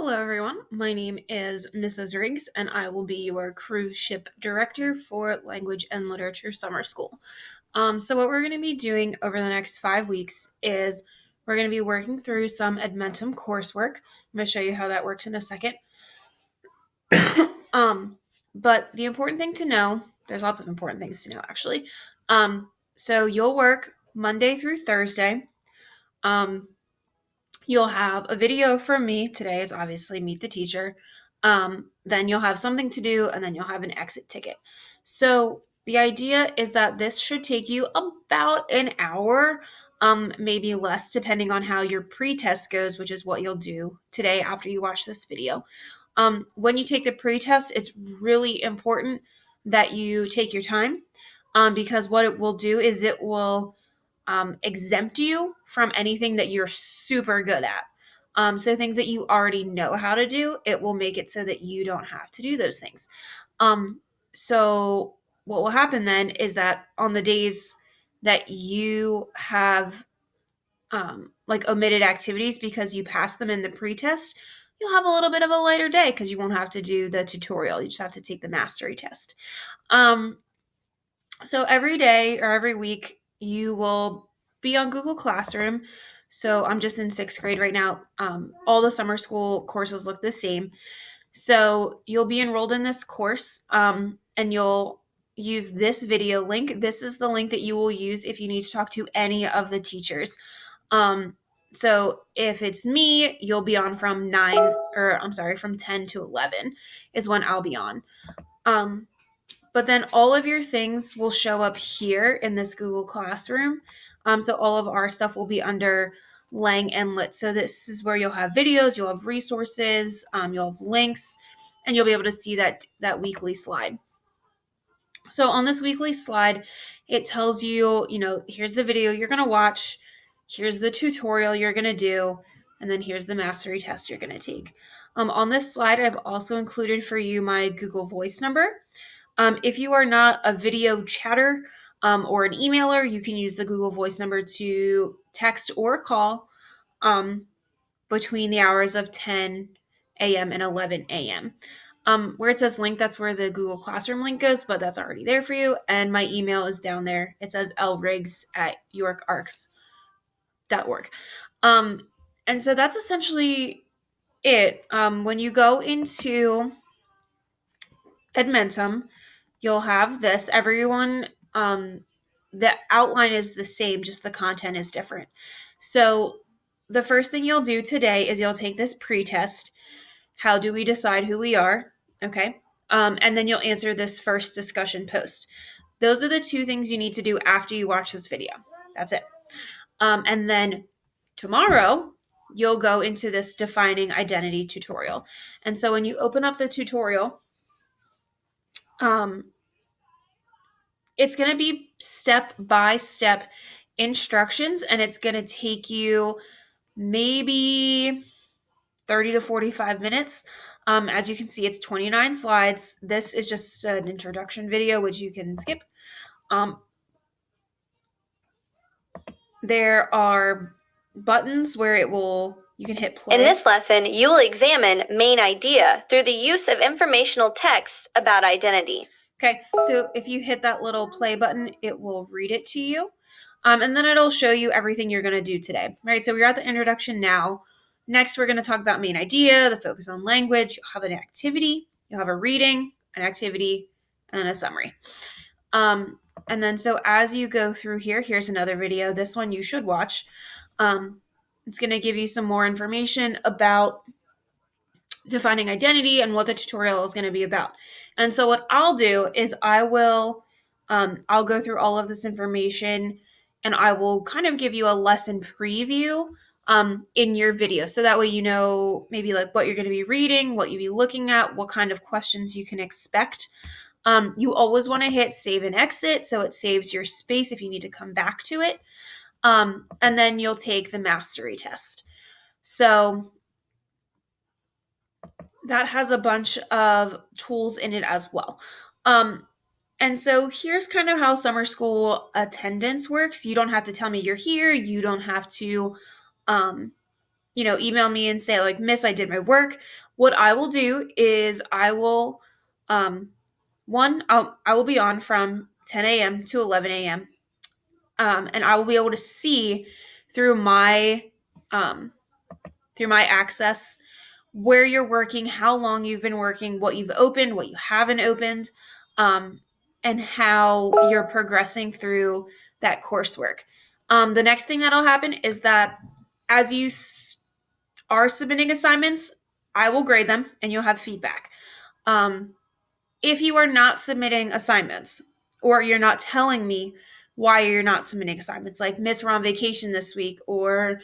Hello, everyone. My name is Mrs. Riggs, and I will be your cruise ship director for Language and Literature Summer School. So what we're going to be doing over the next 5 weeks is we're going to be working through some Edmentum coursework. I'm going to show you how that works in a second. But the important thing to know, there's lots of important things to know, actually. So you'll work Monday through Thursday. You'll have a video from me. Today is obviously Meet the Teacher. Then you'll have something to do, and then you'll have an exit ticket. So the idea is that this should take you about an hour, maybe less, depending on how your pre-test goes, which is what you'll do today after you watch this video. When you take the pre-test, it's really important that you take your time, because what it will do is it will exempt you from anything that you're super good at. So things that you already know how to do, it will make it so that you don't have to do those things. So what will happen then is that on the days that you have like omitted activities because you passed them in the pre-test, you'll have a little bit of a lighter day because you won't have to do the tutorial. You just have to take the mastery test. So every day or every week, you will be on Google Classroom. So I'm just in 6th grade right now. All the summer school courses look the same. So you'll be enrolled in this course, and you'll use this video link. This is the link that you will use if you need to talk to any of the teachers. So if it's me, you'll be on from 10 to 11 is when I'll be on. But then all of your things will show up here in this Google Classroom. So all of our stuff will be under Lang and Lit. So this is where you'll have videos, you'll have resources, you'll have links, and you'll be able to see that weekly slide. So on this weekly slide, it tells you, here's the video you're going to watch, here's the tutorial you're going to do, and then here's the mastery test you're going to take. On this slide, I've also included for you my Google Voice number. If you are not a video chatter or an emailer, you can use the Google Voice number to text or call between the hours of 10 a.m. and 11 a.m. Where it says link, that's where the Google Classroom link goes, but that's already there for you. And my email is down there. It says lriggs@yorkarcs.org. And so that's essentially it. When you go into Edmentum, you'll have this. Everyone, the outline is the same, just the content is different. So the first thing you'll do today is you'll take this pre-test. How do we decide who we are? Okay. And then you'll answer this first discussion post. Those are the 2 things you need to do after you watch this video. That's it. And then tomorrow, you'll go into this defining identity tutorial. And so when you open up the tutorial, it's going to be step-by-step instructions, and it's going to take you maybe 30 to 45 minutes. As you can see, it's 29 slides. This is just an introduction video, which you can skip. There are buttons where you can hit play. In this lesson, you will examine main idea through the use of informational text about identity. Okay, so if you hit that little play button, it will read it to you. And then it'll show you everything you're going to do today, right? So we're at the introduction now. Next, we're going to talk about main idea, the focus on language. You'll have an activity, you'll have a reading, an activity, and then a summary. And then so as you go through here, here's another video. This one you should watch. It's going to give you some more information about defining identity and what the tutorial is going to be about. And so what I'll do is I'll go through all of this information, and I will kind of give you a lesson preview in your video. So that way you know maybe like what you're going to be reading, what you'll be looking at, what kind of questions you can expect. You always want to hit save and exit so it saves your space if you need to come back to it. And then you'll take the mastery test. So that has a bunch of tools in it as well. And so here's kind of how summer school attendance works. You don't have to tell me you're here. You don't have to email me and say like, Miss, I did my work. What I will do is I will, I will be on from 10 a.m. to 11 a.m. And I will be able to see through um, my access where you're working, how long you've been working, what you've opened, what you haven't opened, um, and how you're progressing through that coursework. The next thing that'll happen is that as you are submitting assignments, I will grade them and you'll have feedback. Um, if you are not submitting assignments or you're not telling me why you're not submitting assignments, like Miss, we're on vacation this week, or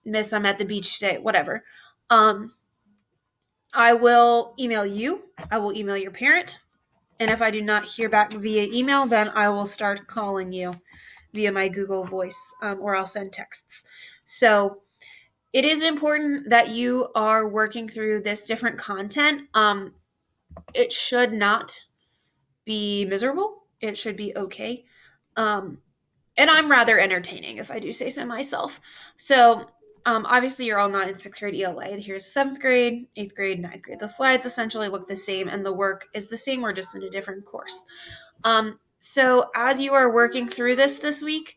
Miss, I'm at the beach today, whatever, I will email you. I will email your parent. And if I do not hear back via email, then I will start calling you via my Google Voice, or I'll send texts. So it is important that you are working through this different content. It should not be miserable. It should be okay. Um, and I'm rather entertaining, if I do say so myself. So, obviously, you're all not in sixth grade ELA. Here's seventh grade, eighth grade, ninth grade. The slides essentially look the same, and the work is the same. We're just in a different course. So, as you are working through this week,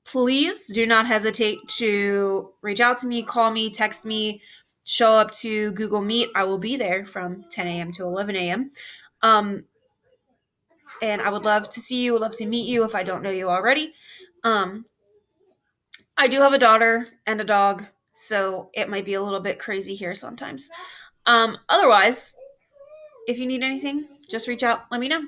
please do not hesitate to reach out to me, call me, text me, show up to Google Meet. I will be there from 10 a.m. to 11 a.m. And I would love to see you, would love to meet you if I don't know you already. I do have a daughter and a dog, so it might be a little bit crazy here sometimes. Otherwise, if you need anything, just reach out, let me know.